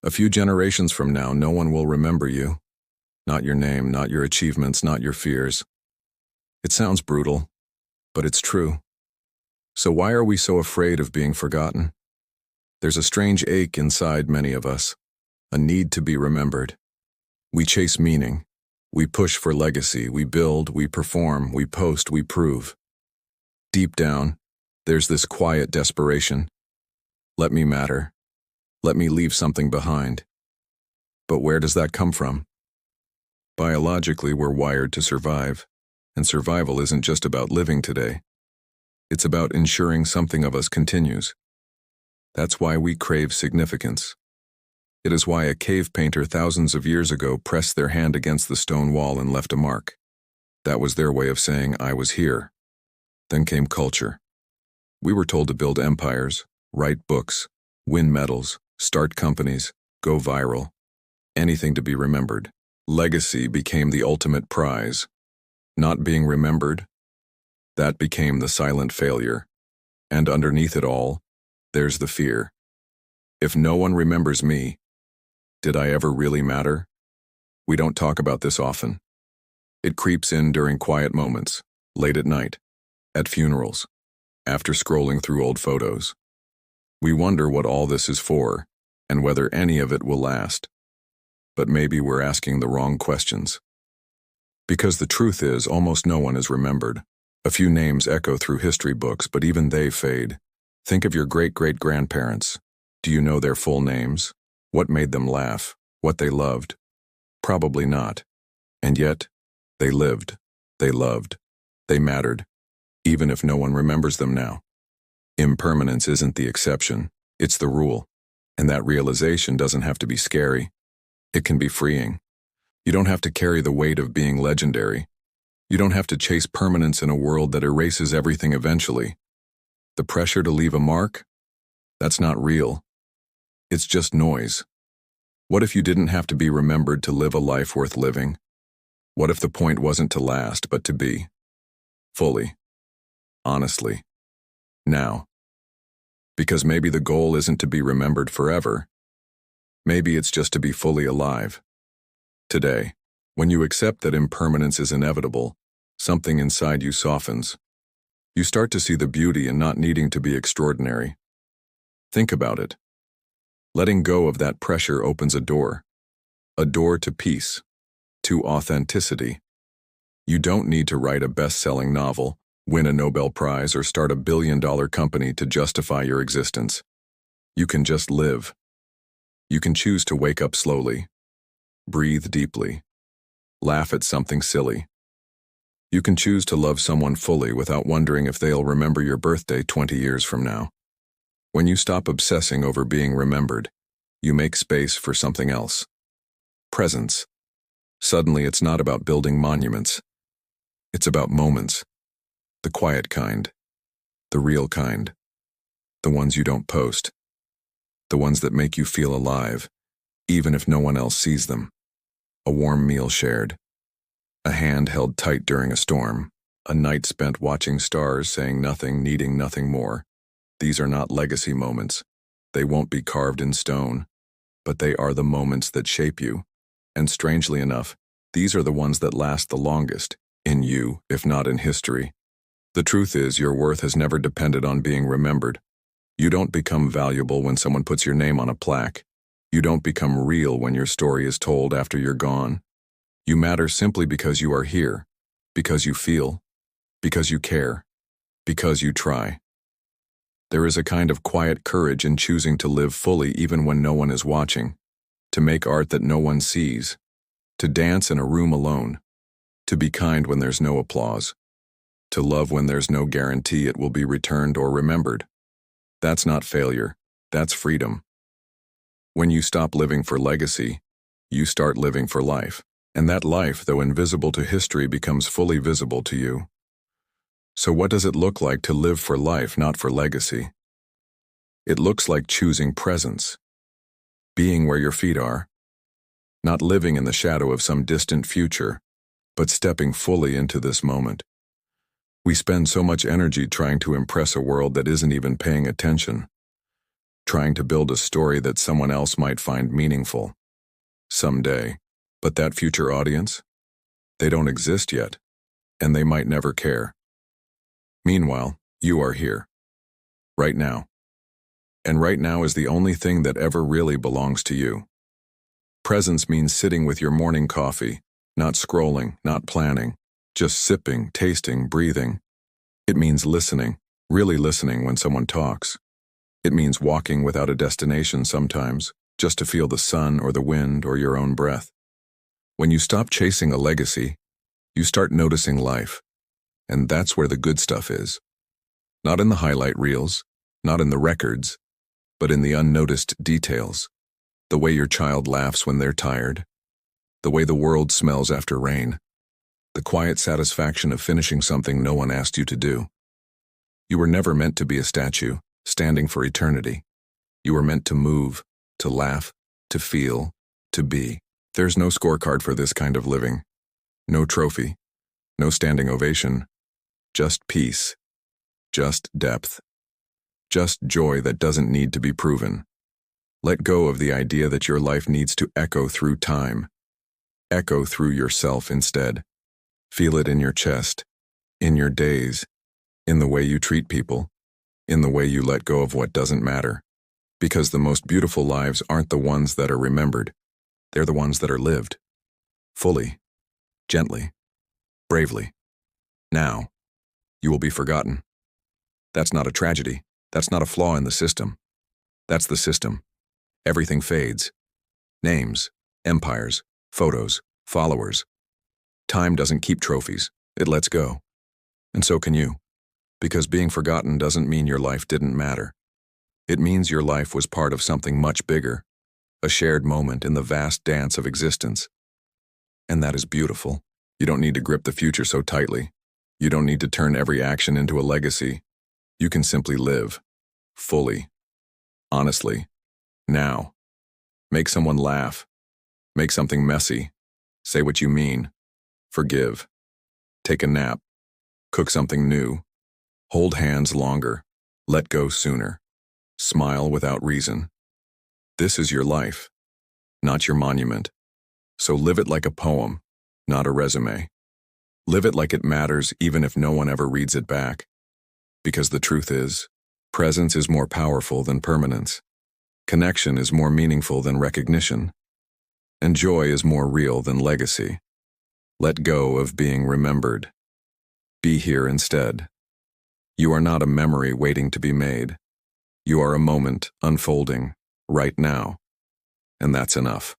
A few generations from now, no one will remember you. Not your name, not your achievements, not your fears. It sounds brutal, but it's true. So why are we so afraid of being forgotten? There's a strange ache inside many of us, a need to be remembered. We chase meaning. We push for legacy. We build, we perform, we post, we prove. Deep down, there's this quiet desperation. Let me matter. Let me leave something behind. But where does that come from? Biologically, we're wired to survive, and survival isn't just about living today. It's about ensuring something of us continues. That's why we crave significance. It is why a cave painter thousands of years ago pressed their hand against the stone wall and left a mark. That was their way of saying, I was here. Then came culture. We were told to build empires, write books, win medals, start companies, go viral. Anything to be remembered. Legacy became the ultimate prize. Not being remembered, that became the silent failure. And underneath it all, there's the fear. If no one remembers me, did I ever really matter? We don't talk about this often. It creeps in during quiet moments, late at night, at funerals, after scrolling through old photos. We wonder what all this is for, and whether any of it will last. But maybe we're asking the wrong questions. Because the truth is, almost no one is remembered. A few names echo through history books, but even they fade. Think of your great-great-grandparents. Do you know their full names? What made them laugh? What they loved? Probably not. And yet, they lived. They loved. They mattered. Even if no one remembers them now. Impermanence isn't the exception. It's the rule. And that realization doesn't have to be scary. It can be freeing. You don't have to carry the weight of being legendary. You don't have to chase permanence in a world that erases everything eventually. The pressure to leave a mark? That's not real. It's just noise. What if you didn't have to be remembered to live a life worth living? What if the point wasn't to last, but to be? Fully. Honestly. Now. Because maybe the goal isn't to be remembered forever. Maybe it's just to be fully alive. Today, when you accept that impermanence is inevitable, something inside you softens. You start to see the beauty in not needing to be extraordinary. Think about it. Letting go of that pressure opens a door to peace, to authenticity. You don't need to write a best-selling novel, win a Nobel Prize, or start a billion-dollar company to justify your existence. You can just live. You can choose to wake up slowly, breathe deeply, laugh at something silly. You can choose to love someone fully without wondering if they'll remember your birthday 20 years from now. When you stop obsessing over being remembered, you make space for something else. Presence. Suddenly, it's not about building monuments. It's about moments. The quiet kind. The real kind. The ones you don't post. The ones that make you feel alive, even if no one else sees them. A warm meal shared. A hand held tight during a storm. A night spent watching stars, saying nothing, needing nothing more. These are not legacy moments. They won't be carved in stone. But they are the moments that shape you. And strangely enough, these are the ones that last the longest, in you, if not in history. The truth is, your worth has never depended on being remembered. You don't become valuable when someone puts your name on a plaque. You don't become real when your story is told after you're gone. You matter simply because you are here, because you feel, because you care, because you try. There is a kind of quiet courage in choosing to live fully even when no one is watching, to make art that no one sees, to dance in a room alone, to be kind when there's no applause, to love when there's no guarantee it will be returned or remembered. That's not failure, that's freedom. When you stop living for legacy, you start living for life, and that life, though invisible to history, becomes fully visible to you. So what does it look like to live for life, not for legacy? It looks like choosing presence, being where your feet are, not living in the shadow of some distant future, but stepping fully into this moment. We spend so much energy trying to impress a world that isn't even paying attention, trying to build a story that someone else might find meaningful. Someday. But that future audience? They don't exist yet, and they might never care. Meanwhile, you are here. Right now. And right now is the only thing that ever really belongs to you. Presence means sitting with your morning coffee, not scrolling, not planning, just sipping, tasting, breathing. It means listening, really listening when someone talks. It means walking without a destination sometimes, just to feel the sun or the wind or your own breath. When you stop chasing a legacy, you start noticing life. And that's where the good stuff is. Not in the highlight reels, not in the records, but in the unnoticed details. The way your child laughs when they're tired. The way the world smells after rain. The quiet satisfaction of finishing something no one asked you to do. You were never meant to be a statue, standing for eternity. You were meant to move, to laugh, to feel, to be. There's no scorecard for this kind of living. No trophy. No standing ovation. Just peace. Just depth. Just joy that doesn't need to be proven. Let go of the idea that your life needs to echo through time. Echo through yourself instead. Feel it in your chest, in your days, in the way you treat people, in the way you let go of what doesn't matter. Because the most beautiful lives aren't the ones that are remembered. They're the ones that are lived. Fully. Gently. Bravely. Now. You will be forgotten. That's not a tragedy. That's not a flaw in the system. That's the system. Everything fades. Names, empires, photos, followers. Time doesn't keep trophies. It lets go. And so can you. Because being forgotten doesn't mean your life didn't matter. It means your life was part of something much bigger, a shared moment in the vast dance of existence. And that is beautiful. You don't need to grip the future so tightly. You don't need to turn every action into a legacy. You can simply live. Fully. Honestly. Now. Make someone laugh. Make something messy. Say what you mean. Forgive. Take a nap. Cook something new. Hold hands longer. Let go sooner. Smile without reason. This is your life, not your monument. So live it like a poem, not a resume. Live it like it matters even if no one ever reads it back. Because the truth is, presence is more powerful than permanence. Connection is more meaningful than recognition. And joy is more real than legacy. Let go of being remembered. Be here instead. You are not a memory waiting to be made. You are a moment unfolding right now. And that's enough.